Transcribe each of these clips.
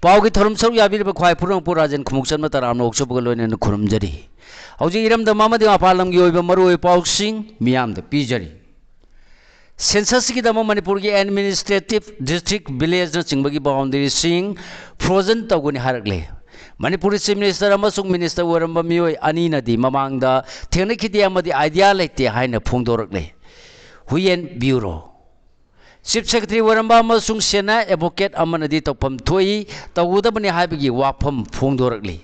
पाउगी थरम सौ याबीब ख्वाई पुरंग पुराजन खुमुक्सन मतराम नोक्सबग लोइने खुरुमजरी हौजी इरमद मामदि अपालमगी ओइबा मरुओइ पाउसिंग मियामद पीजरी सेंसस की दम मणिपुर की एडमिनिस्ट्रेटिव डिस्ट्रिक्ट विलेज न चिंबगी बाउंड्री सिंग फ्रोजन तौगुनि हारगले मणिपुर चीफ मिनिस्टर अमसुंग मिनिस्टर ओरंबा मियोय अनी नदी ममांगदा थेंगनखिदि अमदि आइडिया लेते हाइना फोंदोरगले हुयेन ब्यूरो चीफ सेक्रेटरी ओरंबा अमसुंग सेना एडवोकेट अमनदी तौफम थोई तौगुदबनि हाइबगी वाफम फोंदोरगले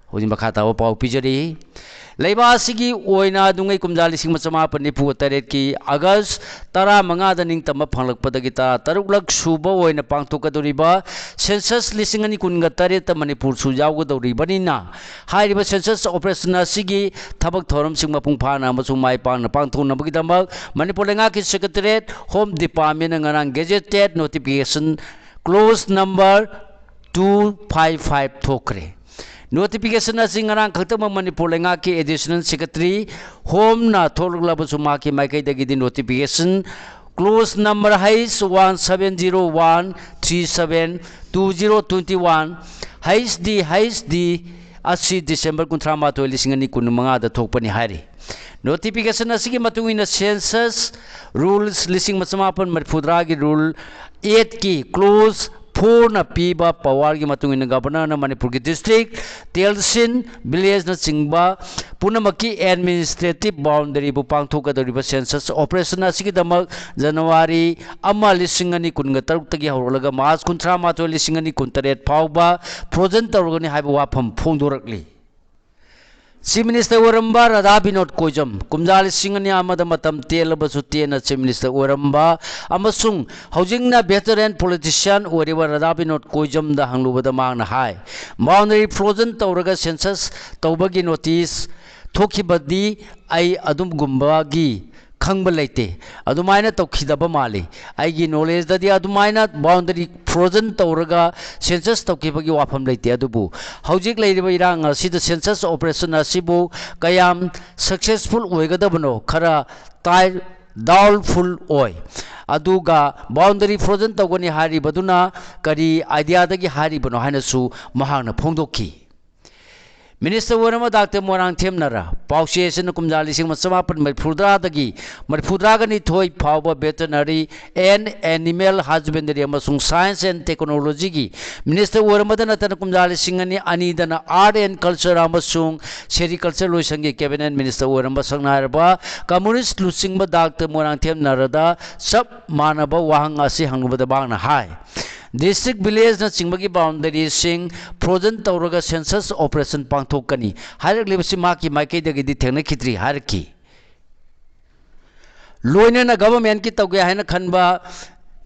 हुजि मखाता वो पाउ पिजरी लेबासिगी ओइना दुंगै कुमजा लिसिंग मचमापन निफु तरेट की अगस्त 15 निंगतम फंगलकपदगी तरुकलक सुबा ओइना पांगथोकदोरिबा सेंसस लिसिंग अनि कुनगा तरेट मणिपुर सु यावगदोरिबनिना हाइरिबा सेंसस ऑपरेशन असिगी थबक थोरम सिंग मपुंग फाना अमसुंग माइ पांगना पांगथोनबगीदमक मणिपुर लेंगाकी secretariat home department ngarang gazetted notification clause number 255 थोकरे नोटिफिकेशन असिंग ngarang खतम मणिपुर लेंगा के एडिशनल सेक्रेटरी होम ना थोलगलाबसु माकी माइकैदगी नोटिफिकेशन क्लोज नंबर हाइस 1701372021 हाइस डी असी डिसेंबर 19 लिसिंग अनि कुनमंगा द थोकपनि हारि नोटिफिकेशन असिगी मतुंगिना सेंसस रूल्स लिसिंग मचमापन मरफुद्रा की रूल 8 की क्लोज 4 न पीबा पावर की मतुंगिना गवर्नर न मणिपुर की डिस्ट्रिक्ट तेलसिन विलेज न चिंगबा पुनमकी एडमिनिस्ट्रेटिव बाउंड्री बु पांगथोकदोरिबा सेंसस ऑपरेशन असिगी दमक जनवरी 2013 तगी हौरलगा मार्च 2013 फाउबा फ्रोजन तौरगनि हाइबा वाफम फोंदोरकली चीफ मिनिस्टर ओरंबा राधा विनोद कोइजम कुमजा लिसिंगनि आमद मतम तेलबसु तेना चीफ मिनिस्टर ओरंबा अमसुंग हौजिंगना वेटरन पॉलिटिशियन ओरिबा राधा विनोद कोइजम दा हंगलुबदा मांगना हाय बाउंड्री फ्रोजन तौरगा सेंसस तौबगी नोटिस थोखिबदी आई अदुम गुंबागी खंब लेते अदुमायना तौखिदबा माली आइगी नॉलेज ददी अदुमायना बाउंड्री फ्रोजन तौरगा सेंसस तौखिबगी वाफम लेते अदुबु हौजिक लेरिबा इरांग असिद सेंसस ऑपरेशन असिबु कयाम सक्सेसफुल ओइगदबनो खरा ताइ डाउटफुल ओइ अदुगा बाउंड्री फ्रोजन तौगनि हारिबदुना करी आइडिया दगी हारिबनो हाइनसु महांगना फोंदोखी मिनिस्टर ओरंबा डॉक्टर मोरांग थेमनरा पाउसेसन कुमजा लिसिंग मचमापन मरफुद्रागनि थोई फाउबा वेटरनरी एंड एनिमल हस्बेंडरी अमसुंग साइंस एंड टेक्नोलॉजी की मिनिस्टर ओरंबा नतन कुमजा लिसिंग अनि दना आर्ट एंड कल्चर अमसुंग सेरिकल्चर लोइसंगी कैबिनेट मिनिस्टर ओरंबा संगनारबा कम्युनिस्ट लुसिंग डॉक्टर मोरांग थेमनरदा सब मानब वाहंग असी हंगबदा बांगना हाय डिस्ट्रिक्ट विलेज न चिंबगी बाउंड्री सिंग फ्रोजन तौरगा सेंसस ऑपरेशन पांगथोकनी हारगलिबसि माकी माइकैदगी थेंगनखिद्री हारकी लोइनना गवर्नमेंट की तौगे हाइना खनबा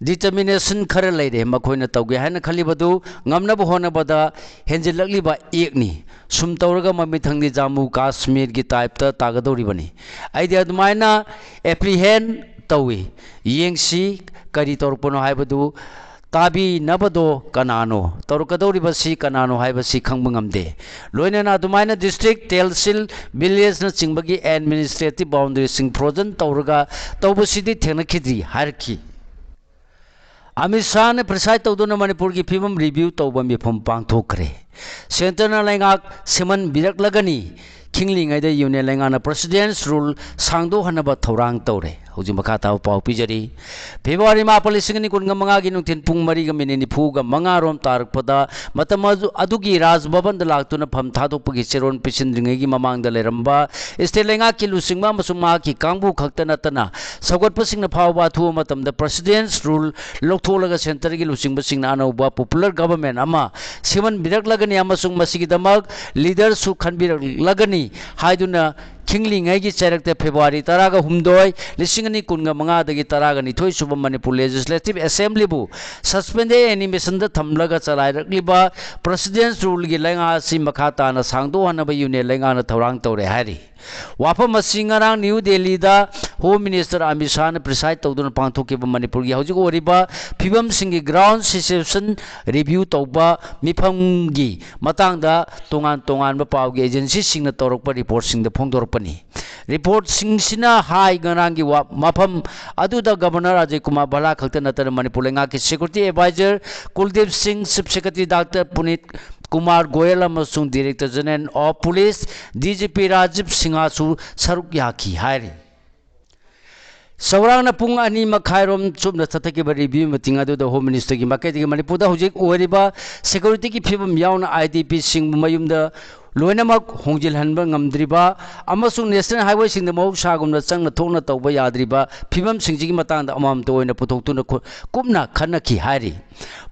डिटर्मिनेशन खर लेरे मखोइना तौगे हाइना खलिबदु ngamnab honabada henjilakliba ekni sum tawraga mamithangni jammu kashmir gi type ta tagadoribani idea adumaina apprehend tawi yengsi kari torpono haibadu ताबी नबदो कनानो तौरकदौरिबसी कनानो हाइबसी खंबंगमदे लोइनना अदुमाइना डिस्ट्रिक्ट तेलसिल विलेज न चिंबगी एडमिनिस्ट्रेटिव बाउंड्री सिंग फ्रोजन तौरगा तौबसीदी थेंगनखिद्री हारकी अमित शाह ने प्रिसाइड तौदुना मणिपुर की फिल्म रिव्यू तौबा मिफम पांगथोखरे सेंटरना लेंगाक सेमन बिरकलगनी खिंगलिंगैदा यूनियन लेंगाना प्रेसिडेंट्स रूल सांगदो हनबा थौरांग तौरे हौजी मखाता पाउ पिजरी फेब्रुवारी 2015 की नुथिन पुंग मरी मिनिट निफुगा मंगारोम तारकपदा मतम अदुगी राजभवन लाक्तुना फम थादोपगी चेरोन पिसिंद्रिंगैगी ममांगदा लेरंबा स्टेट लेंगा की लुसिंगमा मसुमा की कांगबु खक्त नतना सगोटपसिंगना फावबा थु मतमदा प्रेसिडेंट्स रूल लोकथोलगा सेंटर की लुसिंगबसिंगना अनौबा पॉपुलर गवर्नमेंट अमा सेवन बिरकलगनी अमसुंग मसिगिदमक लीडर सु खनबिरकलगनी हाइदुना खिंगलिंगैगी चरकते फेब्रुवारी 18 लिसिंगनी कुनगा मंगादगी 13 सुब मणिपुर लेजिस्लेटिव असेंबली बु सस्पेंडेड एनिमेशन द थमलगा चलाइरकलिबा प्रेसिडेंट्स रूल गी लेंगासी मखाताना सांगदो हनबा यूनियन लेंगाना थौरांग तौरे हारी वाफम सिंगरांग न्यू दिल्ली दा होम मिनिस्टर अमित शाह ने प्रिसाइड तौदुना पांथोकिबा मणिपुर गी हौजिक ओरिबा फिबम सिंगी ग्राउंड सिचुएशन रिव्यू तौबा मिफमगी मतंगदा तोंगान तोंगान पावगी एजेंसी सिंगना तौरकपा रिपोर्ट सिंगदा फोंदोरपनी रिपोर्ट सिंगसिना हाई गनांगी मफम अदुदा गवर्नर अजय कुमार भला खक्त नतर मणिपुर लेंगा की security adviser Kuldeep Singh, chief secretary doctor Puneet Kumar Goyal अमसुंग director general of police DGP Rajeev सिंहासु सरुक याकी हायरी सौरांग पुंग अनी मखायरोम चुपना चथकिब रिव्यू मीटिंग अदुदा होम मिनिस्टर की मार्केटिंग मणिपुर हुजिक ओरिबा सिक्योरिटी की फिबम याउना IDP Singh मयुमदा लोइनमक होंजिलहनब ngamdriba amasung national highway sing the mohsagumna changna thokna tawba yadriba phibam singji gi matang da amam to oina puthok tuna kumna khanaki hari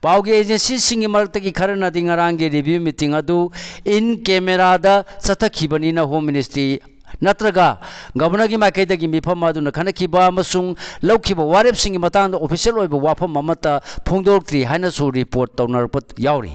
pauge agency singi marakta gi kharana dingarang ge review meeting adu in camera da chathakibani na home ministry नत्रगा governor की माइकैद की मिफम अदुना खनखिबा अमसुंग लौखिबा वारेप सिंग मतांग official ओइबा वाफम अमता फोंदोरक्ट्री हाइना सु report तौनरपत यावरी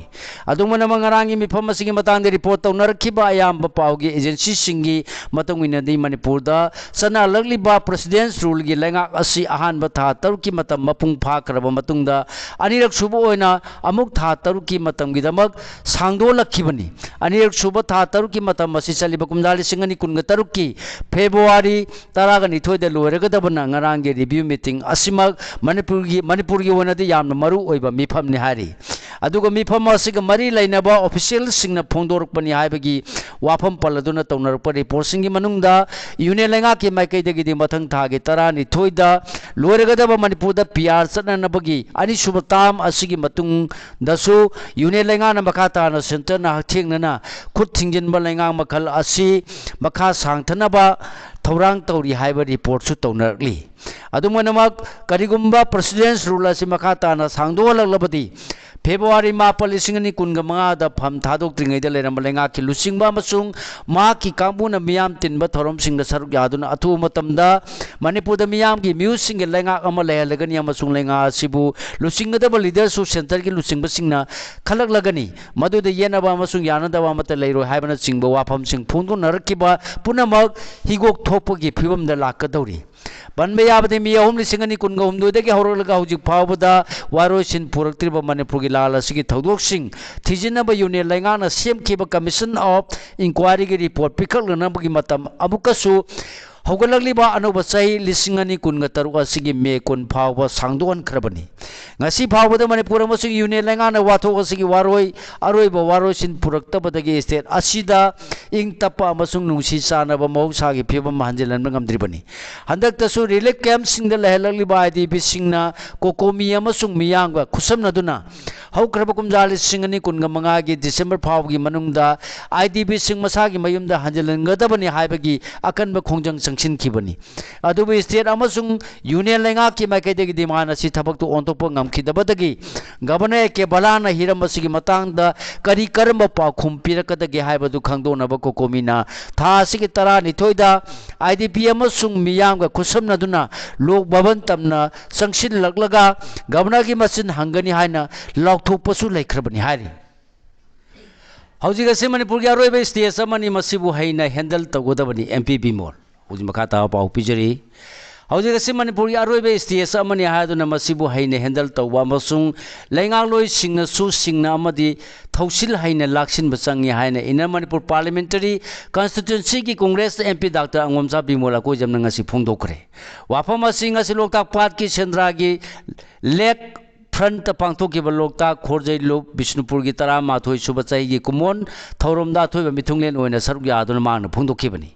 अदुमना मंगरांगी मिफम सिंग मतांग report तौनरखिबा अयाम पाउगी agency सिंगी मतंगिना दी मणिपुर दा सना लगलिबा precedence rule की लेंगा असि अहान बथा तरुकी मतम मपुंग फाखरबा मतुंगदा अनिरक सुबो ओइना अमुक था तरुकी मतम गिदमक सांगदो लखिबनी अनिरक सुबो था तरुकी मतम मसि चलिबा कुमदाली सिंगनी कुनगा तरुक की फेब्रुआरी तरागा निथोय दे लोरगदबना ngarang ge review meeting asimak manipur gi wona de yamna maru oiba mifam ni hari aduga mifam asiga mari lainaba official singna phongdoruk pani haibagi wafam paladuna tawnar pa report singi manungda union lenga ke maikai de gi mathang tha ge tara ni thoida loiragadaba manipur da pr satna bagi ani subatam asigi matung dasu union lenga na makata na center na thingna na khut thingjin ba lenga makhal asi makha सांगथनबा थौरांग तौरी हाइबा report सु तौनरली अदुमनमक करिगुम्बा precedence rule असि मखा ताना सांगदोलगलबदी February मापल लिसिंगनी कुनगा मंगा फम थादोक्ट्रिंगै दे लेरम लेंगा की लुसिंगबा मसुंग मा की कांगबुना मियाम तिनबा थौरम सिंग सरुक यादुना अथु मतमदा मणिपुर द मियाम की म्यूज सिंग लेंगा अमा लेहलगनी अमसुंग लेंगा सिबु लुसिंगदब लीडर सु सेंटर की लुसिंगबा सिंगना खलक लगनी मदु द येनबा अमसुंग यानदबा मत लेरो हाइबना सिंगबा वाफम सिंग फोंदो नरकिबा पुनमक हिगोक थोपगी फिबम द लाकदौरी बनबे याबदे मी अहुम लिसिंगनी कुनगा हुमदोदगी हौरलगा हुजिक फावबदा वारोसिन पुरक्त्रिबा मणिपुर की लाल असगी थौदोक सिंग थिजिनबा यूनियन लेंगाना सेमखिबा कमीशन ऑफ इंक्वायरी की रिपोर्ट पिखलनबगी मतम अबुकसु हौगलगलिबा अनोबा चाही लिसिंगनी कुनगा तरुक असगी मे कुन फावबा सांगदोन खरबनी ngasi फावबदा मणिपुर अमसुंग यूनियन लेंगाना वाथोक असगी वारोय अरोयबा वारोसिन पुरक्तबदगी स्टेट असिदा इंग तप्पा अमसुंग नुंगसी चानबा मौसागी फिबम हंजिलन ngamdribani handaktasu relief camp singda lehelagलिबा आईडीपी सिंगना कोकोमी अमसुंग मियांगबा खुसमनदुना हौक्रबा कुमजाली सिंगनी कुनगा मंगागी डिसेंबर फावगी मनुंगदा आईडीपी सिंग मसागी मयुमदा हंजिलनगदबनी हाइबगी अकनबा खोंजंग संगसिनखिबनी अदुबु स्टेट अमसुंग यूनियन लेंगा की माइकैदगी डिमांड असि थबकतो ओंतोप ngamkhidabadagi governor ke balana hirambasigi matangda kari karamba pakhum pirakadagi haibadu khangdonaba kokomina tha asigi tara ni thoida idp amasung miyamga khusamnaduna lok bhavan tamna sangsin laklaga governor gi masin hangani haina laukthokpasu laikhrabani hari haujigase manipur gi aroiba stage amani masibu haina handle tagodabani mpb mol huji makata pau pijari हौजिगसे मणिपुर अरोइबे stage अमनि हादुना मसिबु हैने handle तौबा मसुंग लेंगालोय सिंगना सु सिंगना अमदि थौसिल हैने लाक्सिन बचंगी हैने इन मणिपुर पार्लियामेंटरी कॉन्स्टिट्यूएंसी की कांग्रेस एमपी डॉक्टर अंगोमसा बिमोला को जमना ngasi फोंदोखरे वाफम सिंग ngasi लोकताक पाट की सेंद्रागी लेक फ्रंट पांथोकिबा लोकताक खोरजै लो बिष्णुपुर की तरा माथोय सुबचाई की कुमोन थौरमदा थोइबा मिथुंगलेन ओइना सरुक यादुना मांगना फोंदोखिबनी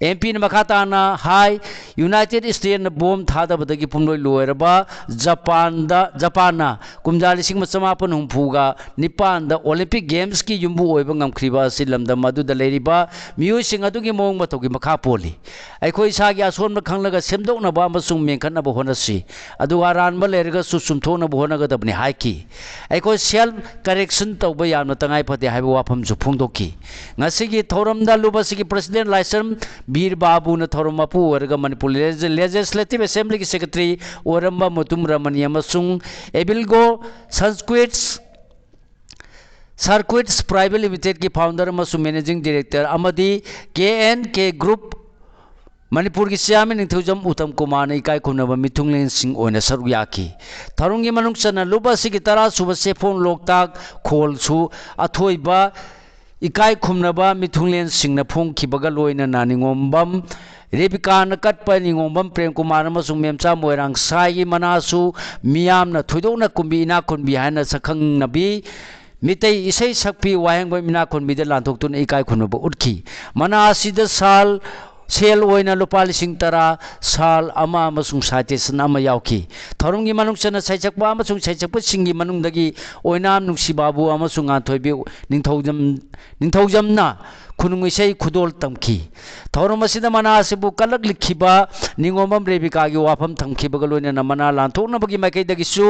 एमपी मखाताना हाई यूनाइटेड स्टेट बोम थादबदगी पुमलोय लोयरबा जापाना कुमजाली सिंह मचमापन हुंफुगा निपान द ओलंपिक गेम्स की युम्बु ओइबा ngamkhriba सिलमद मदुदा लेरिबा मियो सिंह अदुगी मोंग मतोगी मखा पोली अखोय सागी असोन खंगलगा सेमदोकनबा अमसुंग मेंखनबा होनसी अदुगा रानबा लेरगा सुसुमथोनबा होनगदबनि हाइकी अखोय सेल्फ करेक्शन तौबा यामना तंगाई फते हाइबा वाफम जु फोंदोकी ngasi थौरमदा लुबसिगी प्रेसिडेंट लाइसम बीर बाबू न थौरम मपु ओरगा मणिपुर लेजिस्लेटिव असेंबली की सेक्रेटरी ओरम्बा मुतुम रमनी अमसुंग एबिलगो सर्किट्स प्राइवेट लिमिटेड की फाउंडर अमसुंग मैनेजिंग डायरेक्टर अमदी के ग्रुप मणिपुर की सियामी निथुजम उत्तम कुमार ने इकाई खुनबा मिथुंगलेन सिंह ओइना सरुक याकी थरुंगी मनुंग चना लुबसिगी तरा सुब सेफोन लोकताक खोलसु अथोइबा इकाई खुमनबा मिथुंगलेन सिंह फोंखिबगा लोइना नानिंगोमबम रेबिका न कटप निंगोंबम प्रेम कुमार अमसुंग मेमचा मोइरांग साई मनासु मियामना थुदोना कुंबी इना कुंबी हाना सखंग नबी मितई इसै सकपी वाहेंगबो इना कुंबी दे लांथोक्तुन इकाई खुनबो उठकी मना असिद साल सेल ओइना लुपा लिसिंग तरा साल अमा अमसुंग साइटेसन अमा यावकी थरुंगी मनुंगसना सैचकपा अमसुंग सैचकपा सिंगी मनुंगदगी ओइनाम नुंसिबाबु अमसुंग आथोइबी निंथौजमना खुनुंग इसै खुदोल तमकी थौरम असिदा मना असिबु कलक लिखिबा निंगोमम रेबिकागी वाफम थमखिबगा लोइना मना लांथोकनबगी माइकैदगिसु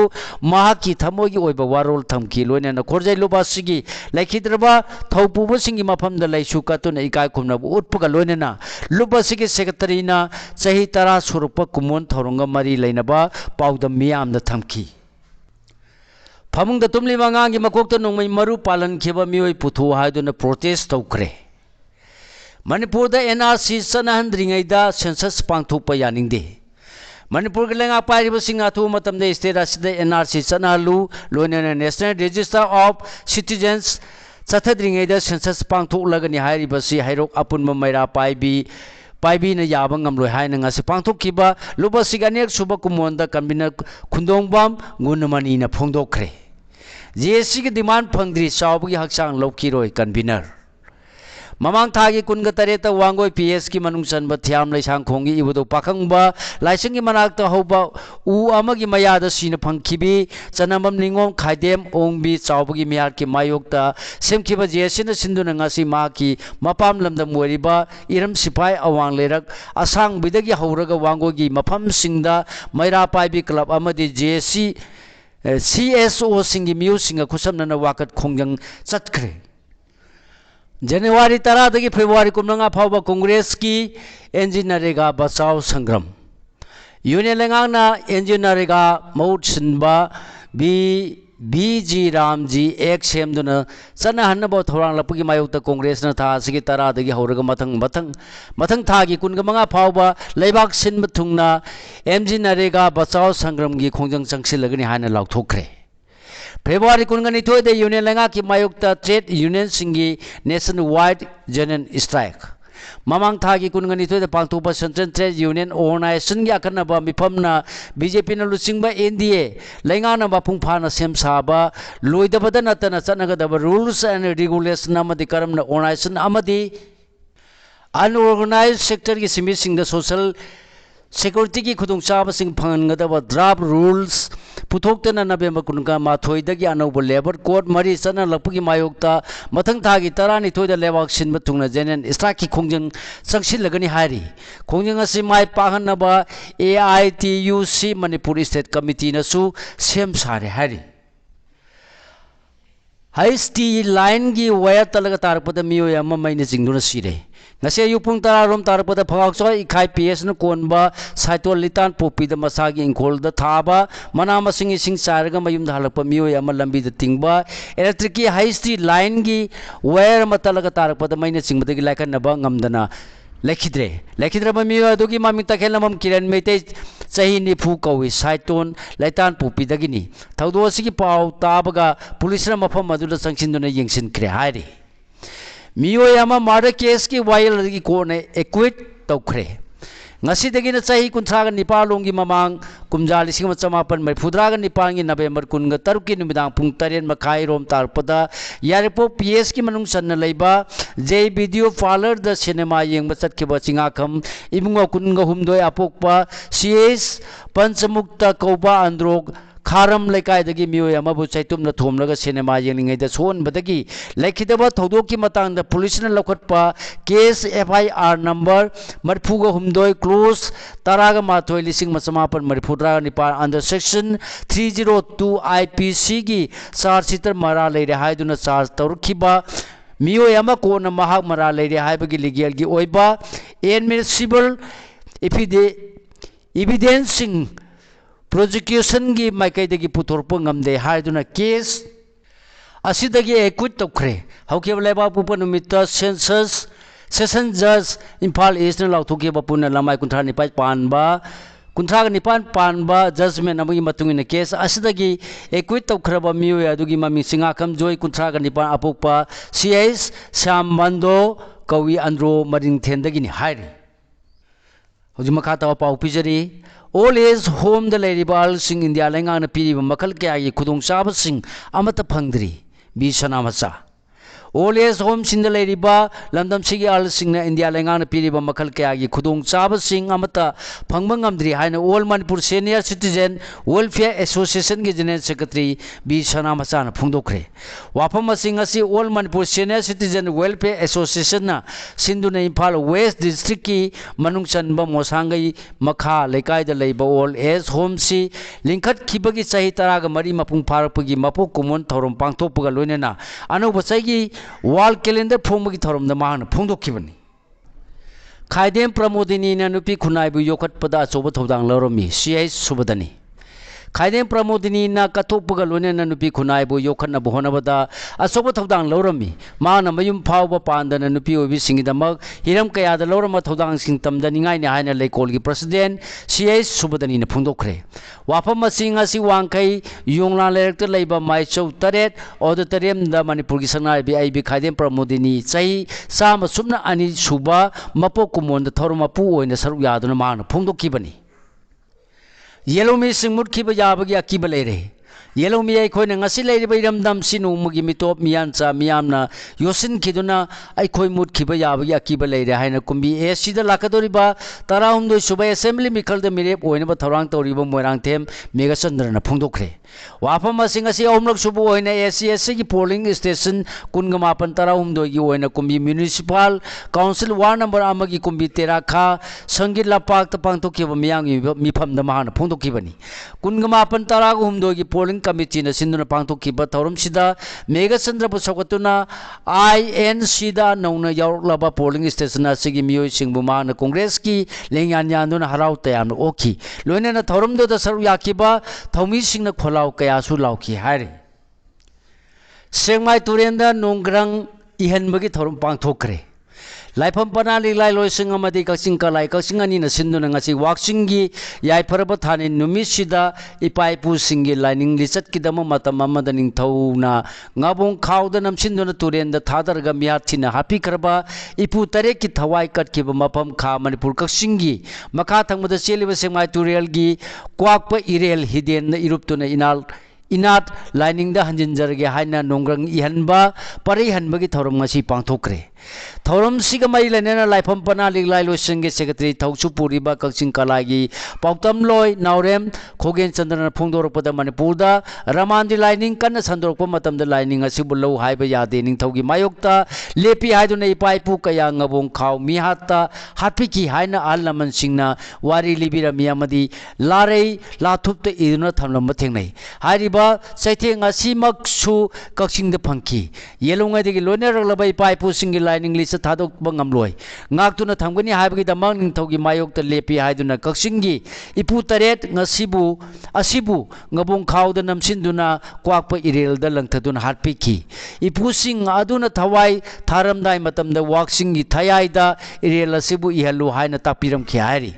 महाकी थमोगी ओइबा वारोल थमकी लोइना खोरजै लुबासिगी लैखिद्रबा थौपुबसिंगी मफमदा लैसु कतुना इकाय खुमनबु उटपगा लोइना लुबासिगी सेक्रेटरीना चही 10 सुरुपा कुमोन थौरंगा मरी लैनबा पाउदम मियामदा थमकी फमुंगदा तुमलिबा अंगांगी मकोकता नोंमै मरु पालन खिबा मियोय पुथु हाइदुना प्रोटेस्ट तौखरे मणिपुर एनआरसी चनहंद्रिङैदा सेंसस पांथोकपा यानिंगदे मणिपुर के लेंगा पाइरिबा सिंग अथु मतमदे स्टेट असिदा एनआरसी चनहलु लोइना नेशनल रजिस्टर ऑफ सिटीजन्स चथद्रिङैदा सेंसस पांथोकलगनि हाइरिबसि हाइरोक अपुनबा मैरा पाइबी न याबा ngamloi haina ngasi pangthokkiba lubasig anek suba kumonda convener khundongbam gunmani na phongdokhre JSC ki demand phangdri chawbgi haksang lokkiroi convener mamang thagi kunga tareta wangoi PS ki manung sanba thiam laisang khongi ibudo pakhangba laisangi manakta hoba u amagi mayada sina phangkibi chanamam ningom khaidem ongbi chawbgi miyar ki mayokta semkiba JSC na sinduna ngasi ma ki mapam lamda moriba iram sipai awang lerak asang bidagi hauraga wangogi mafam singda maira paibi club amadi JSC CSO singi miu singa khusamna wakat khongjang chatkre जनवरी 10 दगी फेब्रुवारी 9 फाउबा कांग्रेस की एनजिनरेगा बचाव संग्राम union लेंगांगना एनजिनरेगा मौत सिनबा बीजी रामजी एक सेमदुना चना हन्नबो थौरांग लपगी मायुक्ता कांग्रेस न था सिगी 10 दगी हौरगा मथंग थागी 15 फाउबा लेबाक सिनब थुंगना एनजिनरेगा बचाव संग्राम की खोंजंग चंगसिलगनि हाना लाउथोखरे फेब्रुवारी 22 यूनियन लेंगा की मायुक्ता ट्रेड यूनियन सिंगी नेशन वाइड जनरल स्ट्राइक ममांग थागी 22 पांथोपा सेंट्रल ट्रेड यूनियन ऑर्गेनाइजेशन की अकनबा मिफमना बीजेपी न लुचिंगबा एनडीए लेंगा न बापुंग फाना सेम साबा लोइदबदा नतना चनगदबा रूल्स एंड रेगुलेशन अमदि करमना ऑर्गेनाइजेशन अमदि अनऑर्गेनाइज्ड सेक्टर की सिमिसिंग द सोशल सिक्योरिटी की खुदुंगचाबसिंग फंगनगदबा ड्राफ्ट रूल्स पुथोक्तना नवेम्बर 19 अनौब लेबर कोड मरी चना लपगी मायोक्ता मथंग थागी 12 लेबाक सिनब थुंगना जनरल स्ट्राइक की खोंजंग चंगसिलगनि हारी खोंजंग असि माय पाहनबा AITUC मणिपुर स्टेट कमिटी नसु सेम सारे हारी हाईस्टी लाइन की वायर तलग तारपद मियो यम मैने जिंगदुना सिरे ngase yupung tararom tarpada phawakso ikhai PS na konba saitol litan popi da masagi ingkol da thaba mana masing ising sarga mayum da halakpa miyo yama lambi da tingba electric ki high speed line gi wire matalaga tarpada maina singba gi laikan na ba ngamdana lekhidre ba miyo adugi mami takhel nam kiran mete chahi ni phu kawi saiton laitan popi da gi ni thaudo sigi paw tabaga police na mafam madula sangsin duna yengsin kre hairi मियोयामा murder case की वायल की court acquit तौखरे ngasi चाही 19 ममांग कुमजा 1994 नवेम्बर 13 की नुमिदांग पुंग 3 मखाई रोम तारपदा यारेपो PS की मनुंग सन लैबा जे वीडियो पार्लर द सिनेमा येंग चतखिबा चिंगाखम इबुंगो 19 अपोकपा CS पंचमुक्त कौबा अंद्रोग खारम लेकायदगी मियोयामाबु चैतुमना थोमलगा सिनेमा येंगैदा सोनबदगी लेखिदबा थौदोकी मतांगदा पुलिसना लखटपा case FIR number 35 clause 13/5/1994 under section 302 IPC की चार्ज शीटर मरा लेरे हाइदुना चार्ज तौरखिबा मियोयामा कोना महाक मरा लेरे हाइबगी लीगल की ओइबा एडमिसिबल एविडेंसिंग प्रोसिक्यूशन की माइकैदगी पुथोरप ngamde हाइदुना केस असिदगी एक्विट तौखरे हौकेब लेबा पुपन नुमिता सेशन जज इम्फाल ईस्ट न लाउथोकेबा पुना लमाई 19 Panba judgement अमगी मतुंगिन case असिदगी equity तौखरबा मियो अदुगी mummy सिंगाखम जोय 19 अपोकपा CS श्याम बंदो कवि अंद्रो मरिंग थेंदगिनी हाइरी Hoji makha tawa pau pijari all age home da leiriba alsing India lenga na piriba makal kya gi khudong sabasing amata phangdri bi sanamacha all age home sinda leiriba landam sigi alsing na India lenga na piriba makal kya gi khudong sabasing amata phangba ngamdri haina all Manipur senior citizen welfare association gi general secretary bi sanamacha na phungdokre wafam asing asi all Manipur senior citizen welfare association na sinduna Imphal west district ki manung chanba mosangai makha lekai da leiba all age home si lingkhat khibagi chahi taraga mari mapung pharapagi mapok kumon thorom pangthokpaga loinena anuba chaigi wall calendar phongmagi thorom da mahana phongdokhibani Khaidem Pramodini na nupi khunai bu yokhat pada achoba thodang loromi CI subadani Khaidem Pramodini na kathokpaga loinena nupi khunai bu yokhatna bu honabada achoba thodang loromi mana mayum phawba pandana nupi obi singidamak hiram kaya da lorama thodang sing tamdaningai ne haina leikol gi president CI subadani na phungdokre wafam asing asi wangkai yongla lerekta leiba maichau taret auditorium da Manipur gi sanai bi ai bi Khaidem Pramodini chai sama sumna ani suba mapok kumon da thorma pu oina saruk yaduna mana phungdokkibani Yellow me singmut kiba yabagi akiba leire Yellow me ai khoi na ngasi leire bai ramdam sinu mugi mitop miyan cha miyam na yosin kiduna ai khoi mut kiba yabagi akiba leire haina kumbi AC da lakadori ba tarahum doi subai assembly mikal da mirep oina ba thorang tori ba moirang them mega chandra na phungdokre wafam asing asi omlak subu oina ACS gi polling station kungamapan tarahum doi gi oina kumbi municipal council ward number amagi kumbi terakha sangit lapak ta pangthokkiba miyang mifam da mahana phungdokkibani kungamapan taraga humdoi gi polling committee na sinduna pangthokkiba thorum sida mega chandra bu sokatuna INC da nauna yaurlaba polling station asigi miyoi singbu mahana congress ki lengyan yanduna harau tayam okhi loina na thorum do da saru yakiba thomi singna khola kaya su lauki hari Sengmai turenda nonggrang ihan bagi thorum pangthokre laifam panali lai loising amadi kaksing kalai kaksing ani na sinduna ngasi waksingi yai paraba thani numisida ipai pu singi lining lisat kidama matam amadaning thauna ngabong khawda nam sinduna turenda thadarga miyathina happy karba ipu tare ki thawai kat ki mapam kha Manipur kaksingi makha thangmada cheliba sengmai turel gi kwakpa irel hiden na iruptuna inat lining da hanjinjarge haina nongrang ihanba pari hanbagi thorum ngasi pangthokre thorum siga mai lenena laifam panali lai loisenge secretary thauchu puriba kakching kalagi pautam loi naurem khogen chandra phungdorpada Manipur da ramandi lining kan sandorpa matam da lining asi bulo haiba yade ning thogi mayokta lepi haidu nei pai pu kaya ngabong khaw mi hatta hapiki haina alaman singna wari libira miyamadi larei lathupta iduna thamlam thengnai hariba saitheng asimak su kakching da phangki yelongai degi loner labai pai pu singi lining list thadok bangam loi ngaktuna thamgani haibagi damang ning thogi mayokta lepi haiduna kaksingi ipu taret ngasibu asibu ngabong khawda namsinduna kwakpa irel da langthaduna harpiki ipu sing aduna thawai tharamdai matamda waksingi thayaida irel asibu ihalu haina tapiram khiari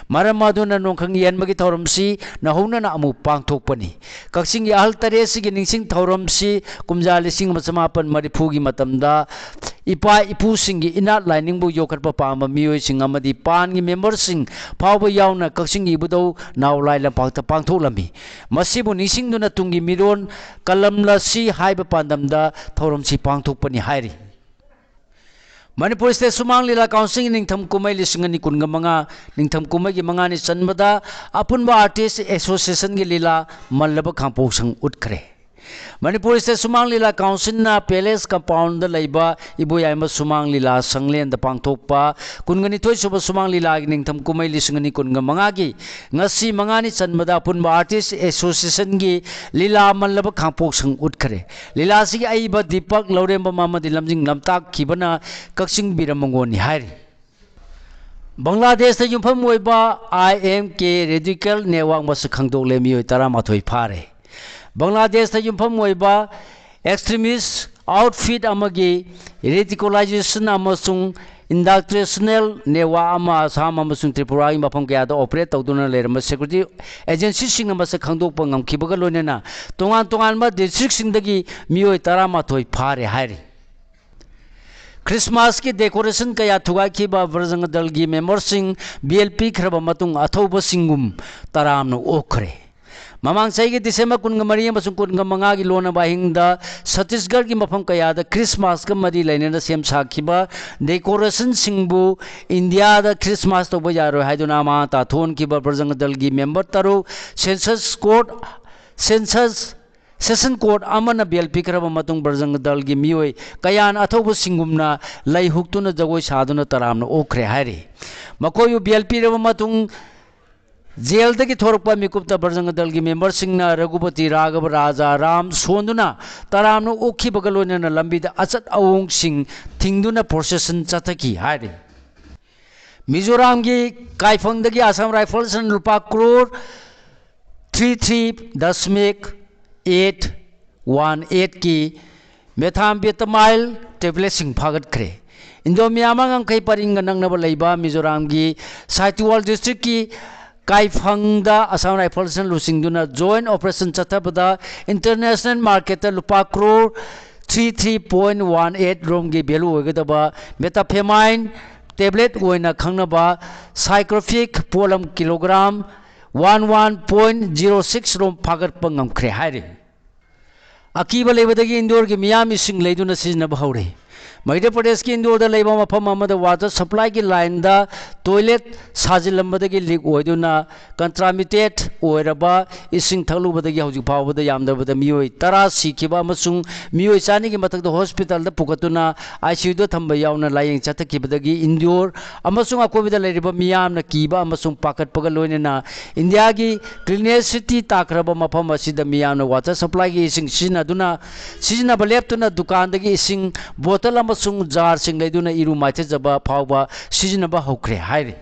maram aduna nongkhang yanmagi thoramsi nahuna na amu pangthokpani kaksingi ahal tare sigi ningsing thoramsi kumja lising masamapan marifugi matamda ipa ipu singi inat lining bu yokatpa pamba miyoi sing amadi pan gi member sing phawba yauna kaksingi budo naw lai la pakta pangtholami masibu nising duna tungi miron kalamla si haiba pandamda thoramsi pangthokpani hairi Manipur State Sumang Lila Council Ningtham Kumai Lisingani Kungamanga Ningtham Kumai gi mangani chanbada apunba artist association gi lila mallaba khamposang utkre Manipur State Sumang Lila Council na Palace compound da leiba iboyama Sumang Lila sanglen da pangthokpa kungani thoi suba Sumang Lila gi Ningtham Kumai Lisingani kungamanga gi ngasi mangani chanbada apunba artist association gi lila mallaba khamposang utkre lila sigi aiba Deepak Lauremba Mamadi lamjing lamtak khibana kakching biramangoni hairi Bangladesh ta yumpham oiba IMK radical network mas khangdok le mioi taramathoi phare Bangladesh ta yumpham oiba extremist outfit amagi radicalization amasung industrial network ama Assam amasung Tripura gi mafam kaya da operate tawduna lerama security agency sing mas khangdok pangam khibaga loinena tongan ma district sing dagi mioi taramathoi phare hairi Christmas की decoration कया थुगाखिबा बजरंग दल की मेंबरसिंग bell पीखरबा मतुंग अथौब सिंगुम तरामनो ओखरे ममांग सही दिसंबर कुनगमरी कुनगमंगा की loan बाहिंग Chhattisgarh की मफम कया Christmas का मरी लेने सेम साखिबा डेकोरेशन सिंबु इंडिया क्रिसमस तब यारो है मा ताथोन की बजरंग दल की मेंबर तरु सेशन कोर्ट अमन बेल पीखरब मतुंग बजरंग दल की मियोय कयान अथौब सिंगुमना लई हुक्तुना जगोय सादुना तरामना ओखरे हारे मकोयु बेल पीरब मतुंग जेल की थोरप मिकुप बजरंग दल की मेंबर रघुपति राघव राजा राम सोंदुना तरामना ओखिबग लोइनना लंबीदा अचत अवोंग सिंह थिंगदुना प्रोसेसन चथकी हारे मिजोराम की काइफंगदगी असम राइफल्स रुपा करोड़ 33.818 की मेथाम्फेटामाइल टेबलेट फागत्रे इंदो मियामांग कई परिंग नंगनब लेबा मिजोराम की साइटुवाल डिस्ट्रिक्ट की काइफंगदा असम राइफल्स लुसिंगदुना जॉइंट ऑपरेशन चथबदा इंटरनेशनल मार्केट लुपा करोड़ 33.18 रोम की वैल्यू होगदबा मेथाम्फेटामाइन टेबलेट ओइना खंगनबा साइक्रोफिक पोलम किलोग्राम 11.06 रोम फागत्प ngमख्रे हारे अकीब लेबदगी इंदौर की मियाम इसिंग लेदुना सिजनब हौरे मध्य प्रदेश की इंदौर लेबा मफम अमदा वाटर सप्लाई की लाइन दा टॉयलेट साजिलंबदगी लीक होइदुना कंट्रामिटेड ओइरबा इसिंग थलुबदगी हौजिक फावबदा यामदबदा मियोय 10 सिखिबा अमसुंग मियोय चानी की मथकदा हॉस्पिटल दा पुकतुना आईसीयू दा थंबा यावना लायेंग चथकिबदगी इंदौर अमसुंग अकोबिदा लेरिबा मियामना कीबा अमसुंग पाकटपगा लोइनेना इंडिया की क्लीनेसिटी ताकरबा मफम असिदा मियामना वाटर सप्लाई की इसिंग सिजनबा लेप्तुना दुकान दगी इसिंग बोतल जार सिंह लेदुना इरु माइथेजबा फावबा सिजनबा हौख्रे हाइरे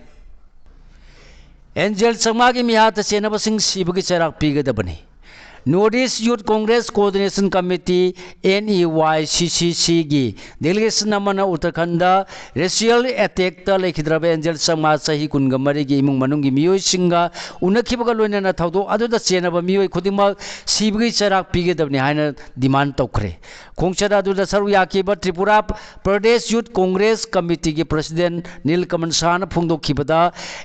एंजल चंगमा की मिहात चेनब सिंह सिबगी चराक पीगदबनी north east youth congress coordination committee NEYCCC की डेलीगेशन उत्तराखंड रेशियल अटैक लेखिद्रब एंजल चंगमा सही कुनगमरी की इमुंग मनुंग की मियोय सिंगा उनखिबग लोइनना थौदो अदुदा चेनब मियोय खुदिमक सिबगी चराक पीगदबनी हाइना डिमांड तौखरे खोंगचदा अदुदा सरू याखिबा त्रिपुरा प्रदेश यूथ कांग्रेस कमिटी की प्रेसिडेंट नीलकमल शाहना फोंदोखिबदा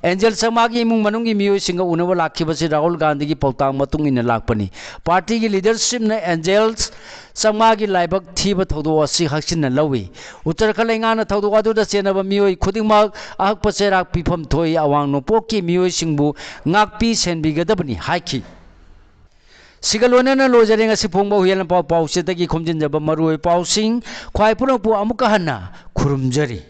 एंजल चंगमा की इमुंग मनुंग की मियोय सिंगा उनब लाखिबसे राहुल गांधी की पौतांग मतुंग इन लाखपनी पार्टी की लीडरशिप ने एंजल्स चंगमा की लाइबक थीब थौदो असी हक्सिन लवी उत्तराखंड लेंगाना थौदो अदुदा चेनब मियोय खुदिमक अहक चेराक पीफम थोई अवांग नोपोक की मियोय सिंगबु ngakpi senbigedabni haiki सिगलोनना लोजरेंग सिफोंग बहुयन पाउ पाउ से तकी खोमजिन जब मरुय पाउ सिंह ख्वाइ पुरंपु अमुक हन्ना खुरुमजरी।